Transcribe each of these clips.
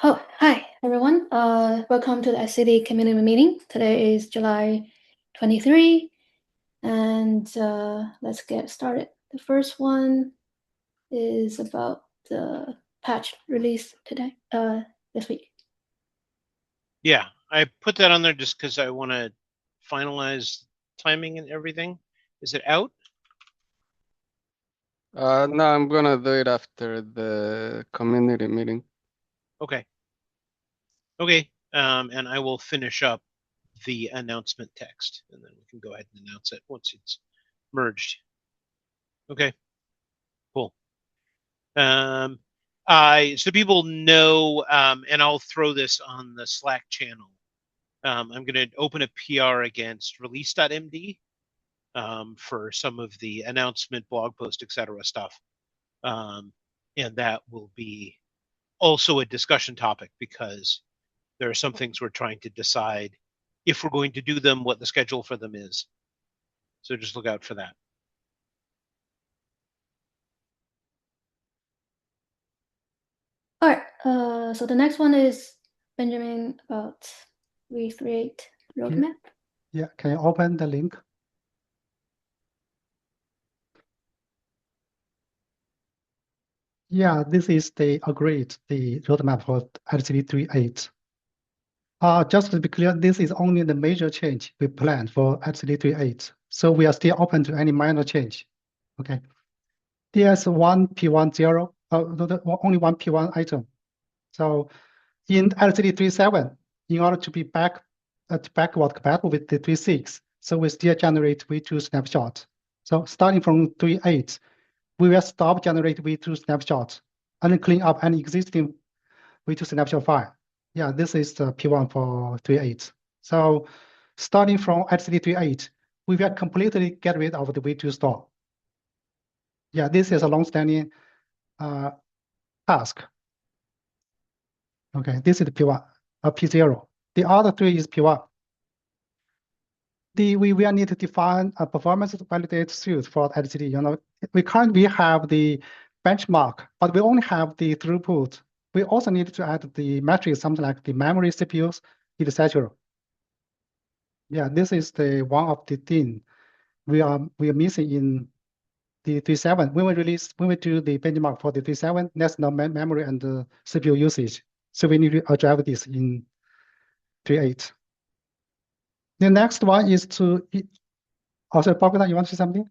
Oh, hi everyone. Welcome to the SCD community meeting. Today is July 23, and let's get started. The first one is about the patch release today, this week. Yeah, I put that on there just because I want to finalize timing and everything. Is it out? No, I'm gonna do it after the community meeting. Okay. Okay. And I will finish up the announcement text, and then we can go ahead and announce it once it's merged. Okay. Cool. Um, so people know, and I'll throw this on the Slack channel. I'm going to open a PR against release.md for some of the announcement, blog post, etc. stuff. And that will be also a discussion topic because there are some things we're trying to decide if we're going to do them, what the schedule for them is. So just look out for that. All right. So the next one is Benjamin about V38 roadmap. Yeah, can you open the link? Yeah, this is the roadmap for LCD 3.8. Just to be clear, this is only the major change we planned for LCD 3.8. So we are still open to any minor change. Okay. There's one P10, only one P1 item. So in LCD 3.7, in order to be backward compatible with the 3.6, so we still generate V2 snapshot. So starting from 3.8, we will stop generate V2 snapshots and clean up any existing V2 snapshot file. Yeah, this is the P1 for 3.8. So starting from LCD 3.8, we will completely get rid of the V2 store. Yeah, this is a long-standing task. Okay, this is the P1, P0. The other three is P1. We will need to define a performance validate suite for LCD. We currently have the benchmark, but we only have the throughput. We also need to add the metrics, something like the memory, CPUs, etc. Yeah, this is the one of the thing we are missing in the 3.7. When we do the benchmark for the 3.7, there's no memory and CPU usage. So we need to address this in 3.8. The next one is to also, Bogdan, you want to say something?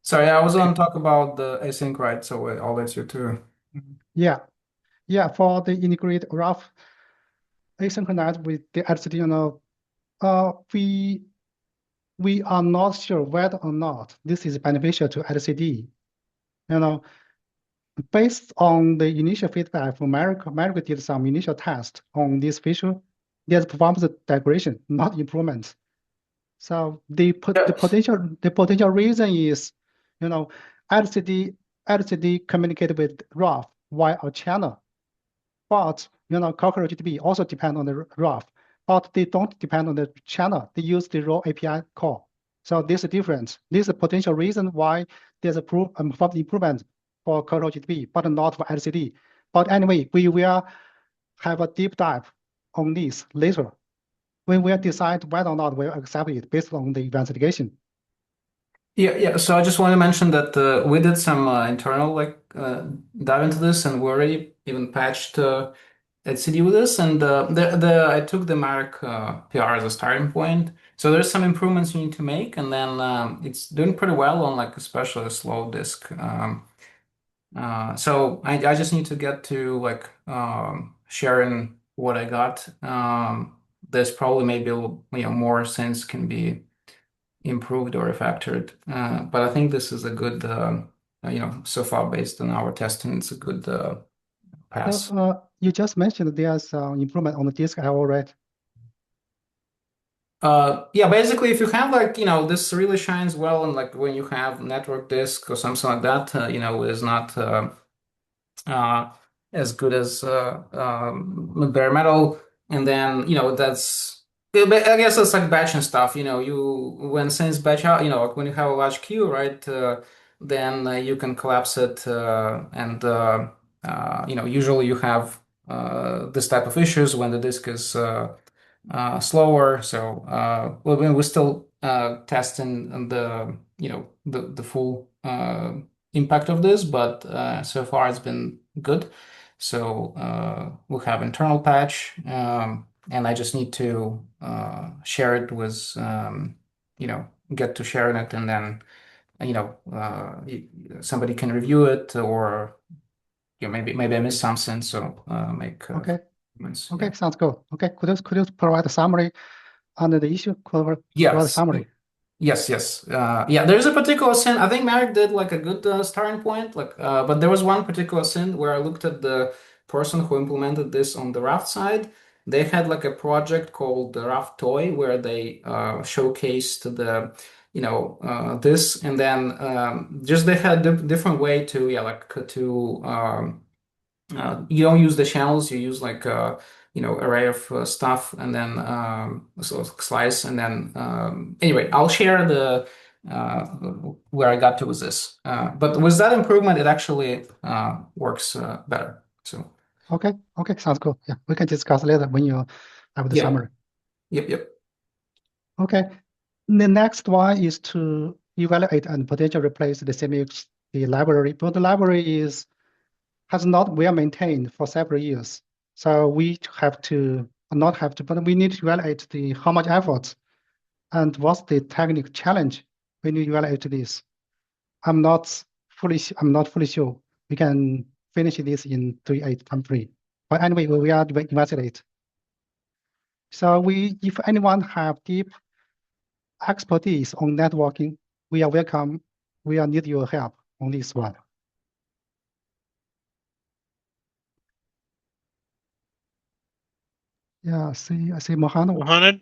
Sorry, I was on talk about the async, right? So I'll let you too. Yeah, for the integrate rough asynchronous with the LCD, we are not sure whether or not this is beneficial to LCD. Based on the initial feedback from America did some initial test on this feature. There's performance degradation, not improvement. So the potential reason is, LCD communicate with RAW via a channel, but CockroachDB also depend on the RAW, but they don't depend on the channel. They use the raw API call. So this is different. This is a potential reason why there's a performance improvement for CockroachDB, but not for LCD. But anyway, we will have a deep dive on this later when we decide whether or not we'll accept it based on the investigation. Yeah. So I just want to mention that we did some internal dive into this, and we already even patched LCD with this, and I took the Mark PR as a starting point. So there's some improvements you need to make, and then it's doing pretty well on especially a slow disk. So I just need to get to sharing what I got. There's probably maybe a little, more things can be improved or refactored. But I think this is a good, so far based on our testing, it's a good pass. You just mentioned there's improvement on the disk I right? Yeah, basically, if you have this really shines well, and when you have network disk or something like that, is not as good as bare metal, and then that's. I guess it's like batch and stuff. When things batch out, when you have a large queue, right? Then you can collapse it and usually you have this type of issues when the disk is slower. So we're still testing the full impact of this, but so far it's been good. So we'll have internal patch, and I just need to share it with get to sharing it, and then somebody can review it, or maybe I missed something, so make Okay. comments. Okay, Yeah. sounds good. Okay, could you provide a summary under the issue? Provide a Yes. summary. Yes. Yeah, there's a particular sin. I think Marek did like a good starting point. But there was one particular sin where I looked at the person who implemented this on the Raft side. They had like a project called the Raft Toy where they showcased this, and then just they had a different way to you don't use the channels, you use like array of stuff, and then slice, and then anyway, I'll share the where I got to with this. But with that improvement, it actually works better. So Okay, sounds good. Yeah, we can discuss later when you have the Yeah. summary. Yep. Okay, the next one is to evaluate and potentially replace the CMX, the library, but the library has not well maintained for several years. So we have to, not have to, but we need to evaluate how much effort and what's the technical challenge when you evaluate this. I'm not fully sure we can finish this in 3.8 time-free. But anyway, we are investigate. So if anyone have deep expertise on networking, we are welcome. We are need your help on this one. Yeah, I see Mohanad. Mohanad?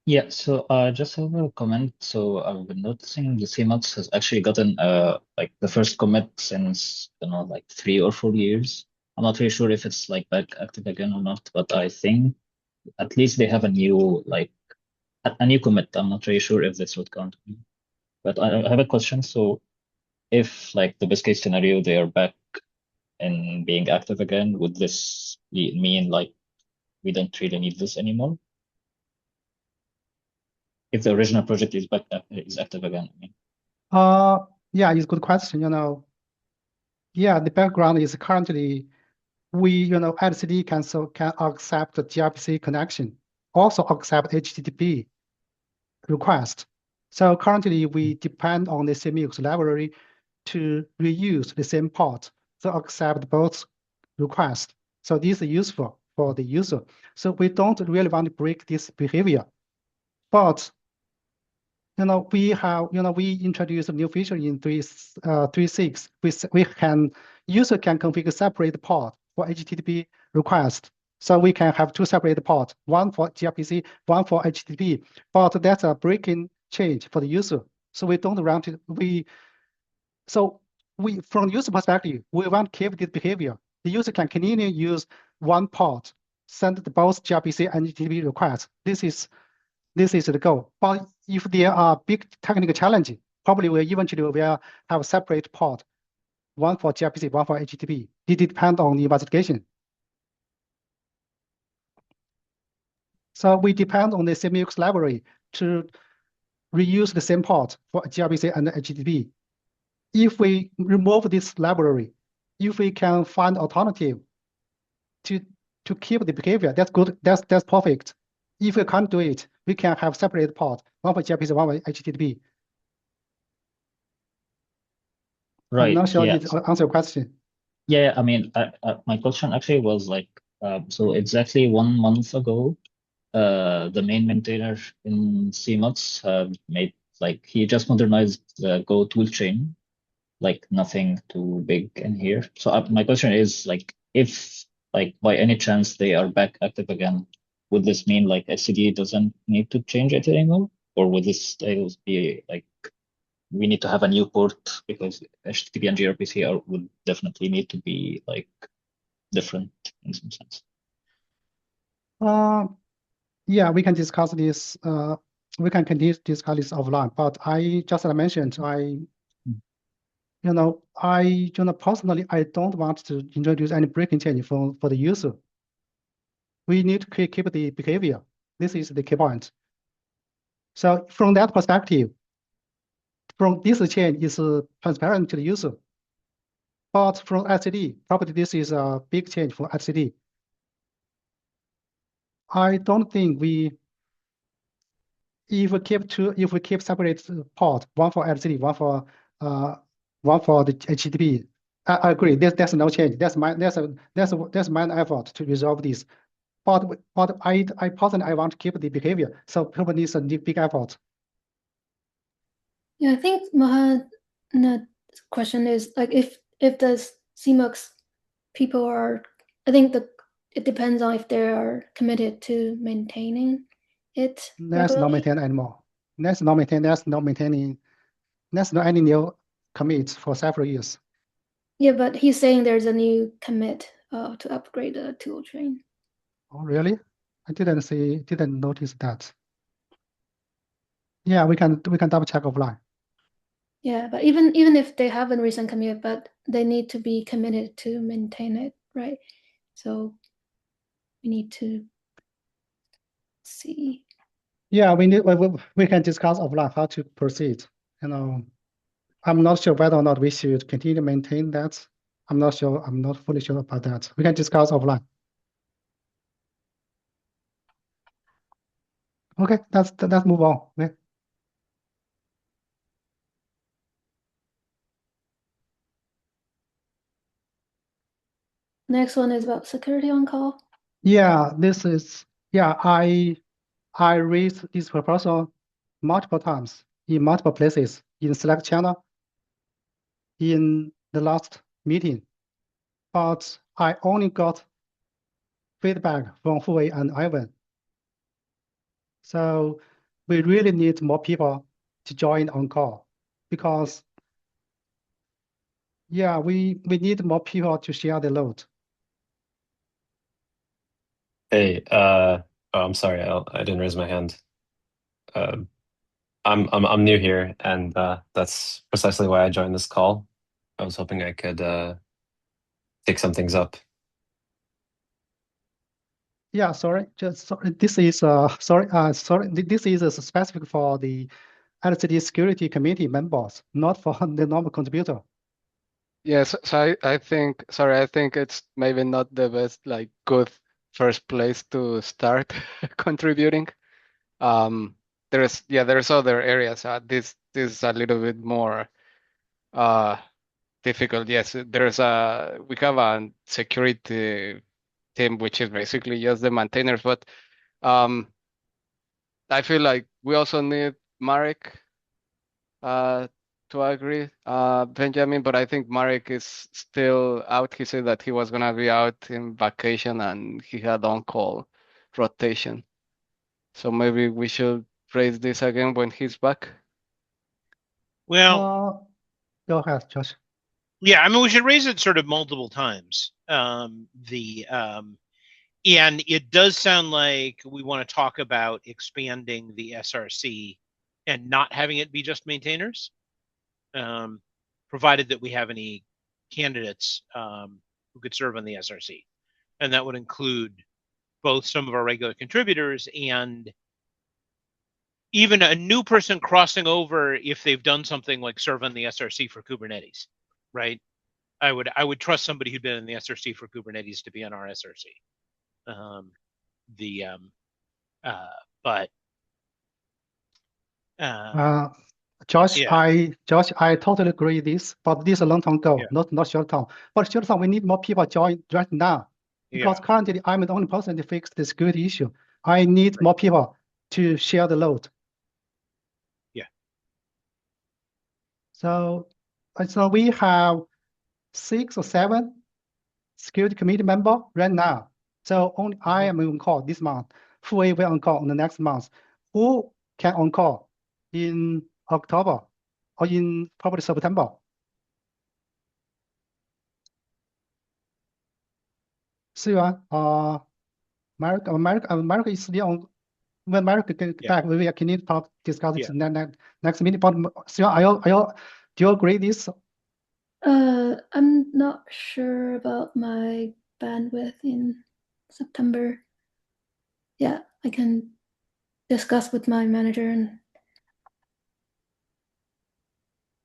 Yeah, so just have a comment. So I've been noticing the CMOX has actually gotten like the first commit since like 3 or 4 years. I'm not really sure if it's like back active again or not, but I think at least they have a new new commit. I'm not really sure if this would count. But I have a question. So if like the best case scenario they are back and being active again, would this mean like we don't really need this anymore? If the original project is back is active again, I mean. Yeah, it's a good question. Yeah, the background is currently we, LCD can accept the gRPC connection, also accept HTTP request. So currently we depend on the CMX library to reuse the same port, so accept both requests. So this is useful for the user. So we don't really want to break this behavior, but we introduced a new feature in 3.6. User can configure separate port for HTTP request. So we can have 2 separate ports, one for gRPC, one for HTTP. But that's a breaking change for the user. So we don't want to, from user perspective, we want to keep this behavior. The user can continue to use one port, send both gRPC and HTTP requests. This is the goal. But if there are big technical challenges, probably we'll eventually have a separate port, one for gRPC, one for HTTP. It depends on the investigation. So we depend on the CMX library to reuse the same port for gRPC and HTTP. If we remove this library, if we can find alternative to keep the behavior, that's good. That's perfect. If we can't do it, we can have separate port, one for gRPC, one for HTTP. Right. I'm not sure yeah. it answer your question. Yeah, I mean, my question actually was like, so exactly 1 month ago, the main maintainer in CMOX made he just modernized the Go toolchain, like nothing too big in here. So my question is if by any chance they are back active again, would this mean SCD doesn't need to change it anymore, or would this still be we need to have a new port because HTTP and gRPC would definitely need to be different in some sense? Yeah, we can discuss this. We can continue to discuss this offline. But I just mentioned personally, I don't want to introduce any breaking change for the user. We need to keep the behavior. This is the key point. So from that perspective, from this change is transparent to the user. But from etcd, probably this is a big change for etcd. I don't think if we keep separate port, one for etcd, one for the HTTP, I agree. There's no change. That's my effort to resolve this. But I personally want to keep the behavior. So probably needs a big effort. Yeah, I think Mohan's question is like if the CMUX people are, I think it depends on if they are committed to maintaining it. Let's not regularly. maintain anymore. Let's not any new commits for several years. Yeah, but he's saying there's a new commit to upgrade the tool chain. Oh, really? I didn't notice that. Yeah, we can double check offline. Yeah, but even if they have a recent commit, but they need to be committed to maintain it, right? So we need to see. Yeah, we can discuss offline how to proceed. I'm not sure whether or not we should continue to maintain that. I'm not sure. I'm not fully sure about that. We can discuss offline. Okay, let's move on. Okay. Next one is about security on call. Yeah, I raised this proposal multiple times in multiple places in Slack channel in the last meeting, but I only got feedback from Fu-Wei and Ivan. So we really need more people to join on call because yeah, we need more people to share the load. Hey, I'm sorry, I didn't raise my hand. I'm new here, and that's precisely why I joined this call. I was hoping I could take some things up. Yeah, sorry. This is This is specific for the etcd security committee members, not for the normal contributor. Yes, so I think, sorry, I think it's maybe not the best, like, good first place to start contributing. There's other areas. This is a little bit more difficult. Yes, we have a security team which is basically just the maintainers, but I feel like we also need Marek to agree, Benjamin, but I think Marek is still out. He said that he was gonna be out in vacation and he had on-call rotation. So maybe we should raise this again when he's back. Well, Go ahead, Josh. yeah, I mean, we should raise it sort of multiple times. And it does sound like we want to talk about expanding the SRC and not having it be just maintainers, provided that we have any candidates who could serve on the SRC. And that would include both some of our regular contributors and even a new person crossing over if they've done something like serve on the SRC for Kubernetes, right? I would trust somebody who'd been in the SRC for Kubernetes to be on our SRC. Josh, Yeah. I totally agree this, but this is a long-term goal, Yeah. not short-term. But short-term, we need more people join right now because Yeah. currently I'm the only person to fix the security issue. I need more people to share the load. Yeah. So we have 6 or 7 security committee members right now. So only I am on call this month. Fu-Wei will on call in the next month. Who can on call in October or in probably September? Siyuan, America is still on. When America get Yeah. back, we can discuss it Yeah. next meeting. But Siyuan, do you agree this? I'm not sure about my bandwidth in September. Yeah, I can discuss with my manager and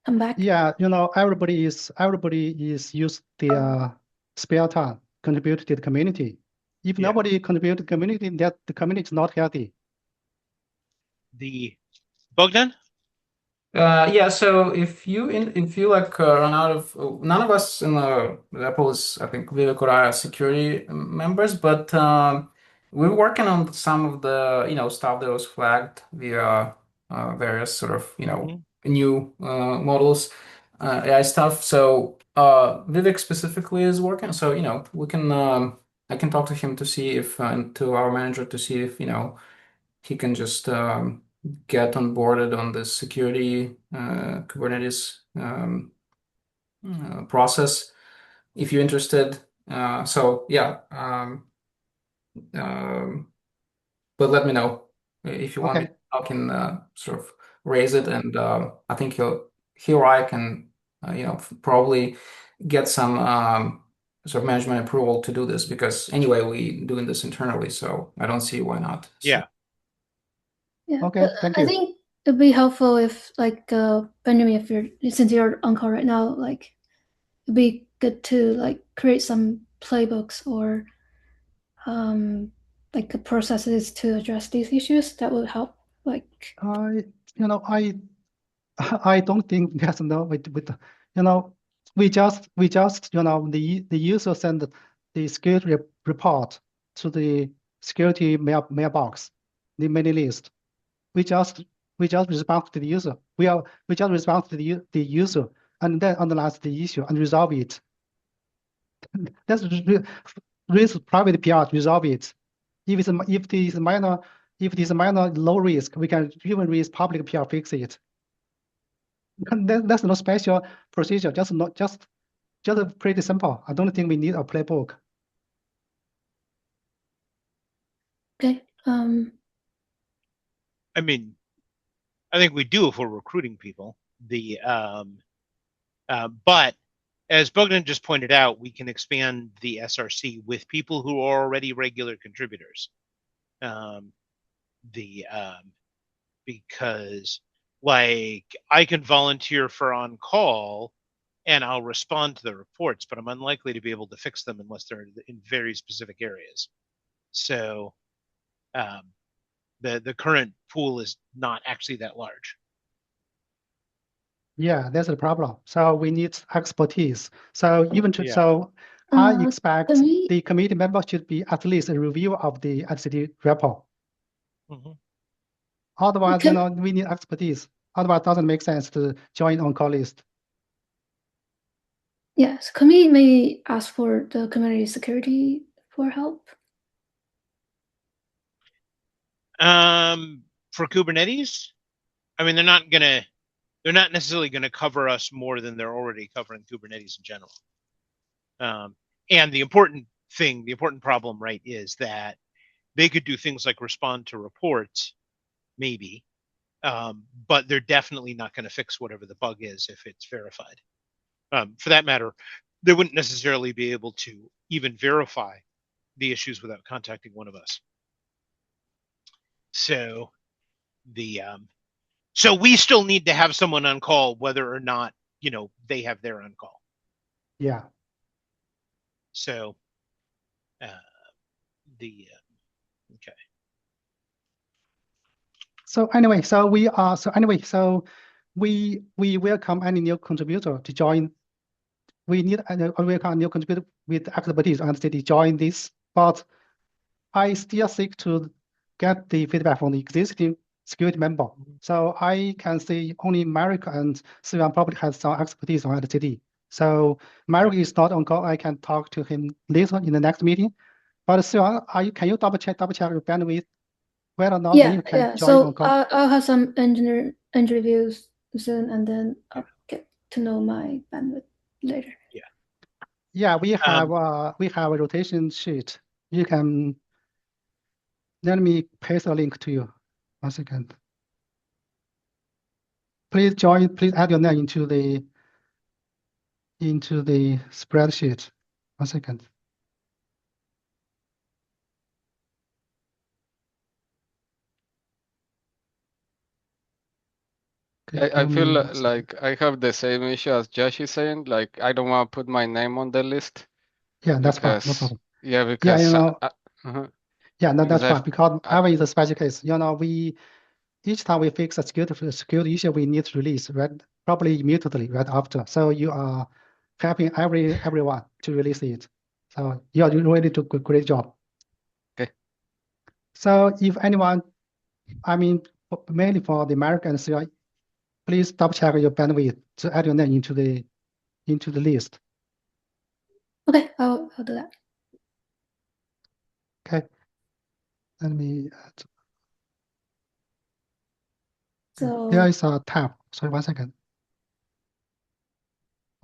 come back. Yeah, everybody is use their spare time contribute to the community. If Yeah. nobody contribute to the community, that the community is not healthy. The Bogdan? Yeah, so if you like run out of none of us in the Apple's, I think Vivek or I are security members, but we're working on some of the stuff that was flagged via various sort of new models, AI stuff. So Vivek specifically is working. So we can I can talk to him to see if and to our manager to see if he can just get onboarded on the security Kubernetes process if you're interested. So yeah, but let me know if you want me. Okay. I can sort of raise it, and I think he or I can probably get some sort of management approval to do this, because anyway we doing this internally, so I don't see why not. So, Yeah. Yeah. Okay, but thank I you. think it'd be helpful if, like, Benjamin, since you're on call right now, like, it'd be good to like create some playbooks or like processes to address these issues. That would help. Like, I I don't think there's no with we just the user send the security report to the security mailbox, the mailing list. We just respond to the user. We just respond to the user and then analyze the issue and resolve it. That's risk private PR resolve it. If it is minor low risk, we can even raise public PR fix it. That's no special procedure. Just pretty simple. I don't think we need a playbook. okay. I mean, I think we do if we're recruiting people. But as Bogdan just pointed out, we can expand the SRC with people who are already regular contributors. Because like I can volunteer for on call and I'll respond to the reports, but I'm unlikely to be able to fix them unless they're in very specific areas. So the current pool is not actually that large. Yeah, that's the problem. So we need expertise. So even Yeah. so, I expect can we- the committee member should be at least a review of the LCD report. Mhm. Otherwise, Can- we need expertise. Otherwise, it doesn't make sense to join on call list. Yes, committee may ask for the community security for help. For Kubernetes, I mean, they're not necessarily gonna cover us more than they're already covering Kubernetes in general. And the important problem, right, is that they could do things like respond to reports, maybe, but they're definitely not going to fix whatever the bug is if it's verified. For that matter, they wouldn't necessarily be able to even verify the issues without contacting one of us. So so we still need to have someone on call, whether or not they have their on call. Yeah. So okay. So we welcome any new contributor to join. We need a welcome new contributor with expertise and to join this. But I still seek to get the feedback from the existing security member. So I can say only Marek and Sylvan probably has some expertise on LCD. So Marek is not on call. I can talk to him later in the next meeting. But Sylvan, can you double check your bandwidth? Whether or not you can join so on call. I'll have some engineer reviews soon, and then I'll get to know my bandwidth later. Yeah, we have a rotation sheet. You can let me paste a link to you. 1 second. Please add your name into the into the spreadsheet. 1 second. Okay, I give feel me 1 second. like I have the same issue as Josh is saying. Like I don't want to put my name on the list Yeah, that's fine. No because problem. yeah, Yeah, because you know, uh-huh, yeah, no, because that's fine because I Ivy is a special case. You know, each time we fix a security issue, we need to release right, probably immediately right after. So you are helping everyone to release it. So you are really do a great job. Okay. So if anyone, I mean, mainly for the American CI, please double check your bandwidth to add your name into the list. Okay, I'll do that. Okay. Let me add. So There is a tab. Sorry, 1 second.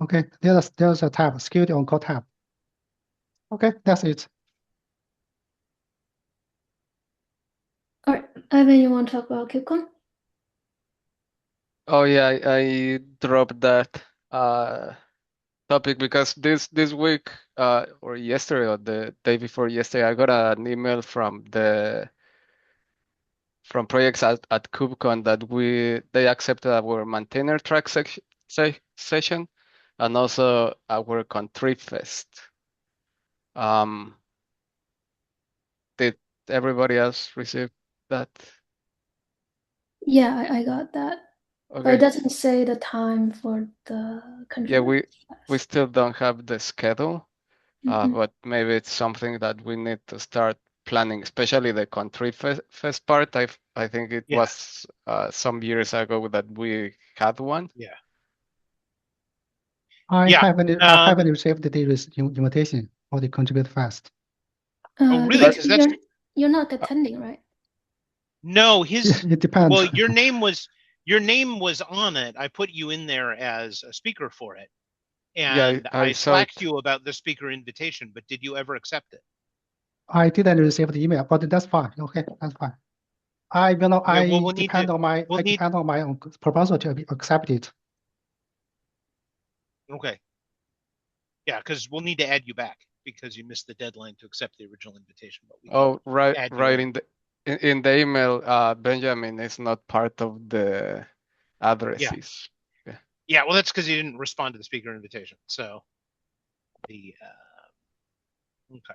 Okay, there's a tab, security on call tab. Okay, that's it. all right, Ivan, you want to talk about KubeCon? Oh yeah, I dropped that topic because this week or yesterday or the day before yesterday I got an email from projects at KubeCon that they accepted our maintainer track session and also our Contrib Fest. Did everybody else receive that? Yeah, I got that. But it Okay. doesn't say the time for the Yeah, control. we still don't have the schedule, Mhm. but maybe it's something that we need to start planning, especially the Contrib Fest part. I think it Yeah. was some years ago that we had one. Yeah. I Yeah, haven't received the invitation for the Contribute Fest. Oh, really? Because 'Cause that's you're not attending, right? no, his It depends. well, your name was on it. I put you in there as a speaker for it. Yeah, And I I saw slacked it. you about the speaker invitation, but did you ever accept it? I didn't receive the email, but that's fine. Okay, that's fine. I will know. Okay, well, I depend on my own proposal to be accepted. Okay. Yeah, because we'll need to add you back because you missed the deadline to accept the original invitation. But we can add you right in the email, Benjamin is not part of the addresses. Yeah, well, that's because he didn't respond to the speaker invitation. So the okay.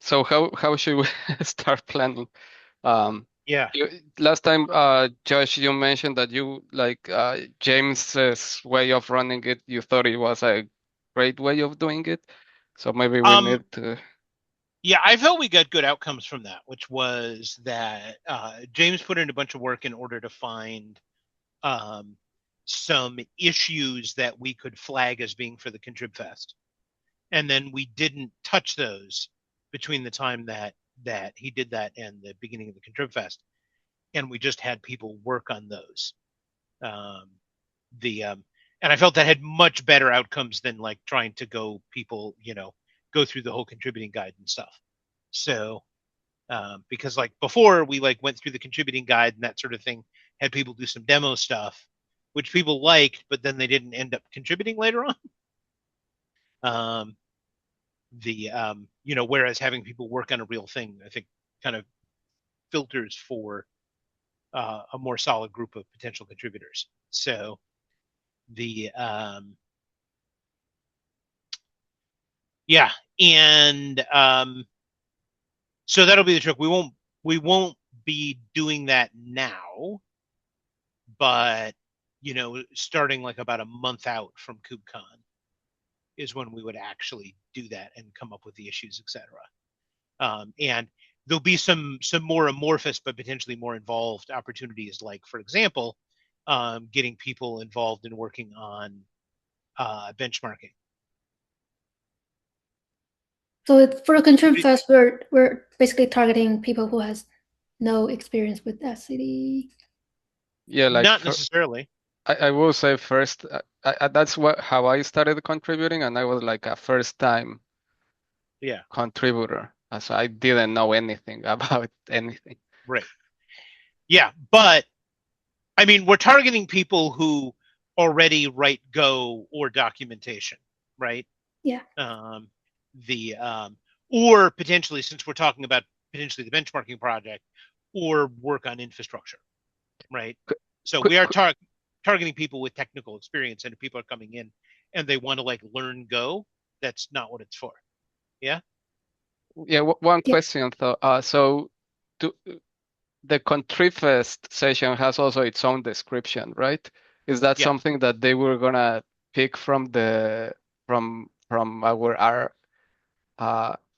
So how should we start planning? Yeah. Last time, Josh, you mentioned that you like James's way of running it. You thought it was a great way of doing it. So maybe we need to. Yeah, I felt we got good outcomes from that, which was that James put in a bunch of work in order to find some issues that we could flag as being for the Contrib Fest. And then we didn't touch those between the time that he did that and the beginning of the Contrib Fest. And we just had people work on those. And I felt that had much better outcomes than like trying to go through the whole contributing guide and stuff. So because like before we like went through the contributing guide and that sort of thing, had people do some demo stuff, which people liked, but then they didn't end up contributing later on. Whereas having people work on a real thing, I think kind of filters for a more solid group of potential contributors. So so that'll be the trick. We won't be doing that now, but starting like about a month out from KubeCon is when we would actually do that and come up with the issues, etc. And there'll be some more amorphous but potentially more involved opportunities, like for example, getting people involved in working on benchmarking. So for a Contrib Fest, we're basically targeting people who has no experience with etcd. Yeah, like not necessarily. I will say first, that's how I started contributing, and I was like a first time contributor, so I didn't know anything about anything. Right. Yeah, but I mean, we're targeting people who already write Go or documentation, right? Yeah. Or potentially, since we're talking about potentially the benchmarking project, or work on infrastructure, right? So we are targeting people with technical experience, and if people are coming in and they want to like learn Go, that's not what it's for. Yeah. Yeah, one Yeah. question though. So the Contrifest session has also its own description, right? Is that Yeah. something that they were gonna pick from our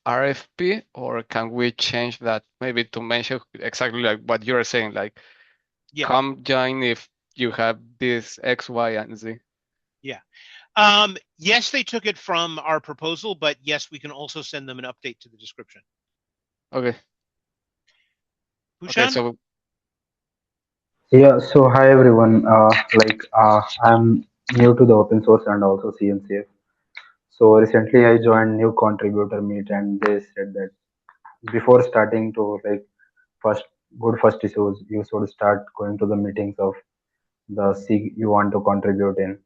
RFP, or can we change that maybe to mention exactly like what you're saying, like Yeah. come join if you have this X, Y, and Z? Yeah. Yes, they took it from our proposal, but yes, we can also send them an update to the description. Okay. Hushan? Okay, so Yeah, so hi everyone. I'm new to the open source and also CNCF. So recently I joined new contributor meet and they said that before starting to like first first issues, you should start going to the meetings of the SIG you want to contribute in.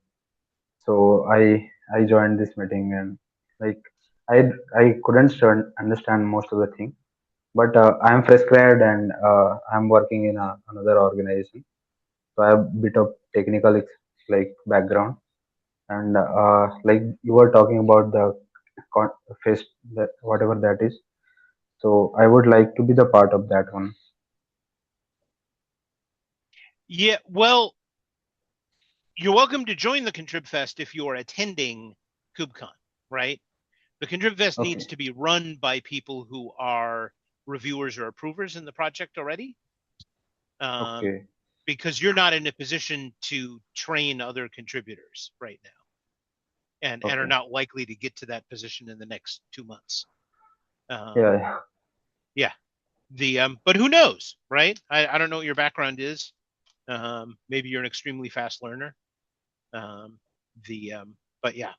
So I joined this meeting and like I couldn't understand most of the thing, but I'm fresh grad and I'm working in another organization, so I have bit of technical background. And like you were talking about the fest, that whatever that is, so I would like to be the part of that one. Yeah, well, you're welcome to join the ContribFest if you're attending KubeCon, right? The ContribFest Okay. needs to be run by people who are reviewers or approvers in the project already. Okay. Because you're not in a position to train other contributors right now, and are Okay. not likely to get to that position in the next 2 months. Yeah. But who knows, right? I don't know what your background is. Maybe you're an extremely fast learner. But yeah.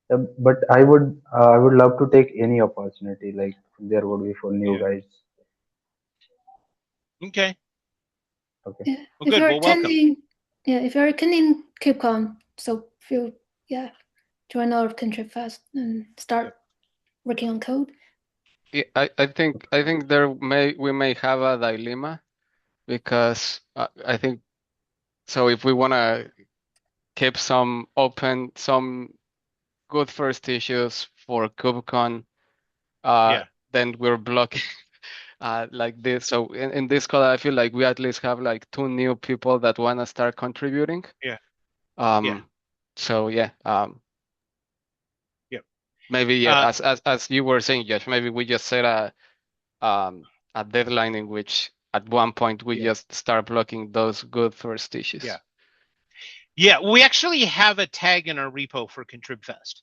But I would love to take any opportunity like there would be for new Yeah. guys. Okay. Okay. Yeah. Well, If good. you're Well, welcome. attending, yeah, if you're attending KubeCon, so feel join our ContribFest and start working on code. yeah, I think we may have a dilemma, because I think so if we wanna keep some good first issues for KubeCon, Yeah. then we're blocking like this. So in this call, I feel like we at least have like 2 new people that wanna start contributing. Yeah. So yeah. Yep. Maybe as you were saying, Josh, maybe we just set a deadline in which at one point we just start blocking those good first issues. Yeah. Yeah, we actually have a tag in our repo for ContribFest.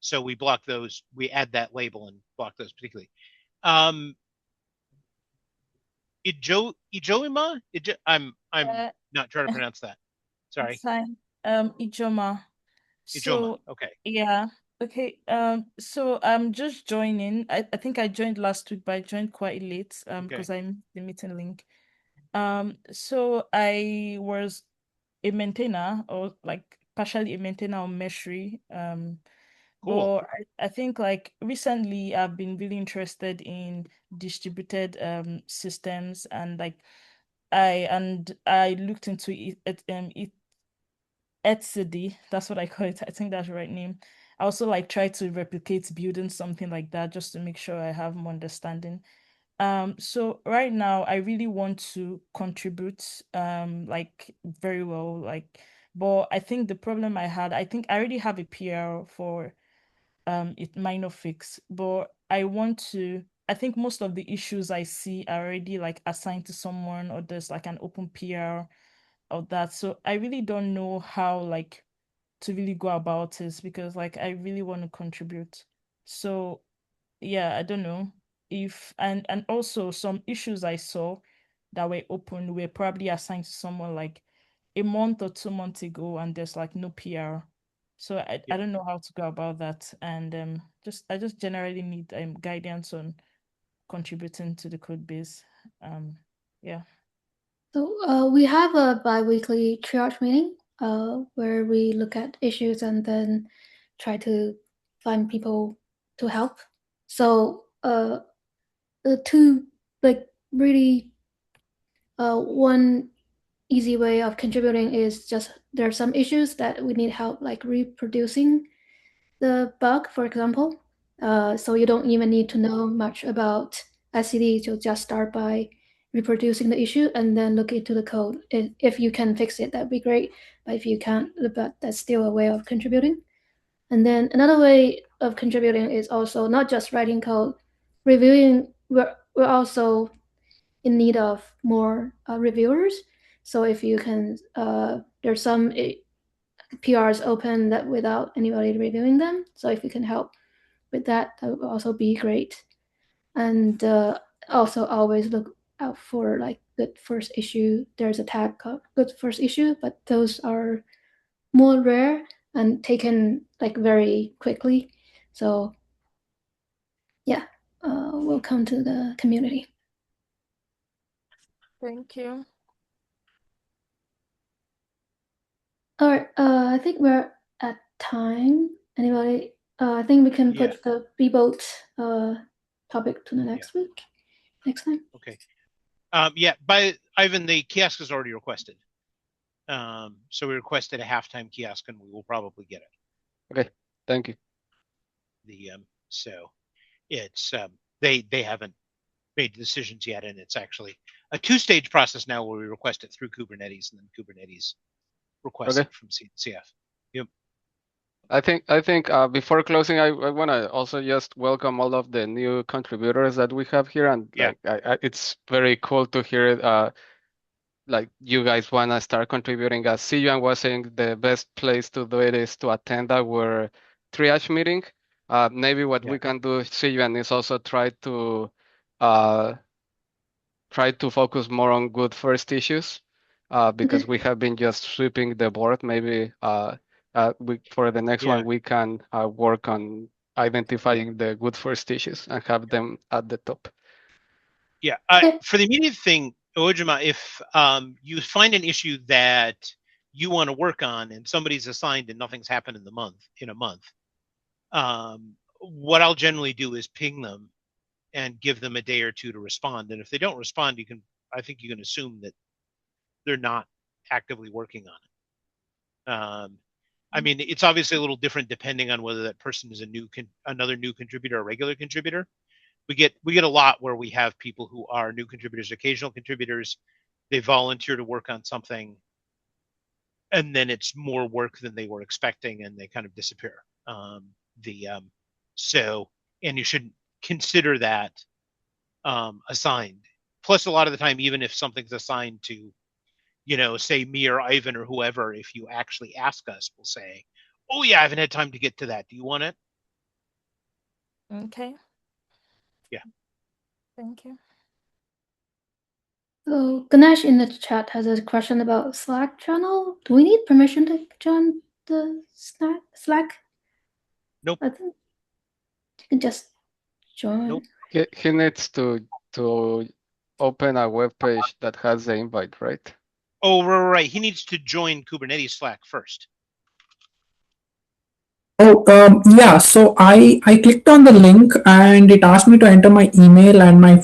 So we block those, we add that label and block those particularly. Ijoima? I'm not trying to pronounce that. Sorry. It's fine. Ijoma. Ijoma. So Okay. yeah. Okay. So I'm just joining. I think I joined last week, but I joined quite late. Because I'm the meeting link. So I was a maintainer, or like partially a maintainer on Meshri. Cool. But I think like recently I've been really interested in distributed systems, and like I looked into etcd, that's what I call it. I think that's the right name. I also like try to replicate building something like that just to make sure I have more understanding. So right now I really want to contribute like very well, like, but I think the problem I think I already have a PR for it minor fix, but I think most of the issues I see are already like assigned to someone, or there's like an open PR of that. So I really don't know how like to really go about this, because like I really want to contribute. So yeah, I don't know if, and also some issues I saw that were open were probably assigned to someone like a month or 2 months ago, and there's like no PR. So I don't know how to go about that, and I just generally need guidance on contributing to the code base. Yeah. So we have a bi-weekly triage meeting where we look at issues and then try to find people to help. So the two really one easy way of contributing is just there are some issues that we need help like reproducing the bug, for example. So you don't even need to know much about SCD. You'll just start by reproducing the issue and then look into the code. If you can fix it, that'd be great. But if you can't, but that's still a way of contributing. And then another way of contributing is also not just writing code, reviewing. We're also in need of more reviewers. So if you can, there's some PRs open that without anybody reviewing them. So if you can help with that, that would also be great. And also always look out for like good first issue. There's a tag called good first issue, but those are more rare and taken like very quickly. So yeah, welcome to the community. Thank you. All right, I think we're at time. Anybody? I think we can put the Beboat topic to the next week, next time. Okay. Yeah, by Ivan, the kiosk is already requested. So we requested a halftime kiosk, and we will probably get it. Okay, thank you. So it's they haven't made decisions yet, and it's actually a two-stage process now where we request it through Kubernetes and then Kubernetes requests it from CNCF. Yep. I think before closing, I want to also just welcome all of the new contributors that we have here, and like it's very cool to hear like you guys want to start contributing. As Siyuan was saying, the best place to do it is to attend our triage meeting. Maybe what we can do, Siyuan, is also try to focus more on good first issues, because we have been just sweeping the board. Maybe for the next one, we can work on identifying the good first issues and have them at the top. Yeah. For the immediate thing, Ojima, if you find an issue that you want to work on and somebody's assigned and nothing's happened in a month, what I'll generally do is ping them and give them a day or two to respond. And if they don't respond, I think you can assume that they're not actively working on it. I mean, it's obviously a little different depending on whether that person is another new contributor or regular contributor. We get a lot where we have people who are new contributors, occasional contributors. They volunteer to work on something, and then it's more work than they were expecting, and they kind of disappear. And you should consider that assigned. Plus, a lot of the time, even if something's assigned to, say me or Ivan or whoever, if you actually ask us, we'll say, "Oh yeah, I haven't had time to get to that. Do you want it?" Okay. Yeah. Thank you. So Ganesh in the chat has a question about Slack channel. Do we need permission to join the Slack? Nope. I think you can just join. Nope. He needs to open a web page that has the invite, right? Oh, right. He needs to join Kubernetes Slack first. Oh, yeah. So I clicked on the link and it asked me to enter my email and my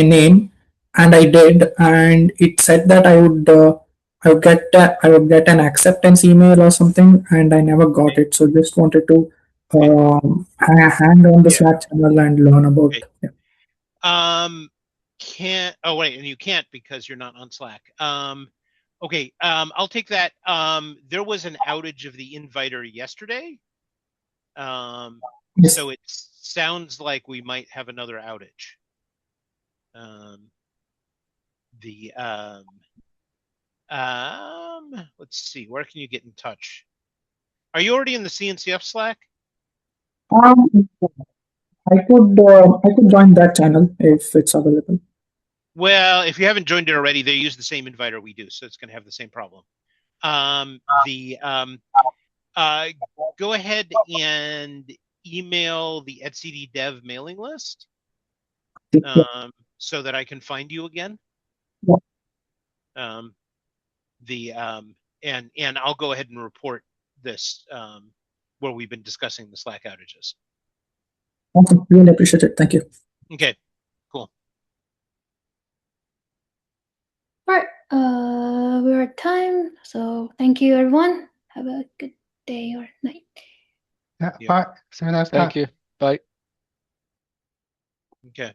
name, and I did, and it said that I would get an acceptance email or something, and I never got it. So just wanted to hand on the Slack channel and learn about. Yeah. And you can't because you're not on Slack. Okay, I'll take that. There was an outage of the inviter yesterday. Yes. So it sounds like we might have another outage. Let's see, where can you get in touch? Are you already in the CNCF Slack? I could join that channel if it's available. Well, if you haven't joined it already, they use the same inviter we do, so it's going to have the same problem. Go ahead and email the etcd dev mailing list so that I can find you again. Yeah. And I'll go ahead and report this where we've been discussing the Slack outages. Awesome. Really appreciate it. Thank you. Okay, cool. All right, we're at time, so thank you, everyone. Have a good day or night. Yeah, Yeah. bye. See you next time. Thank you. Bye. Okay.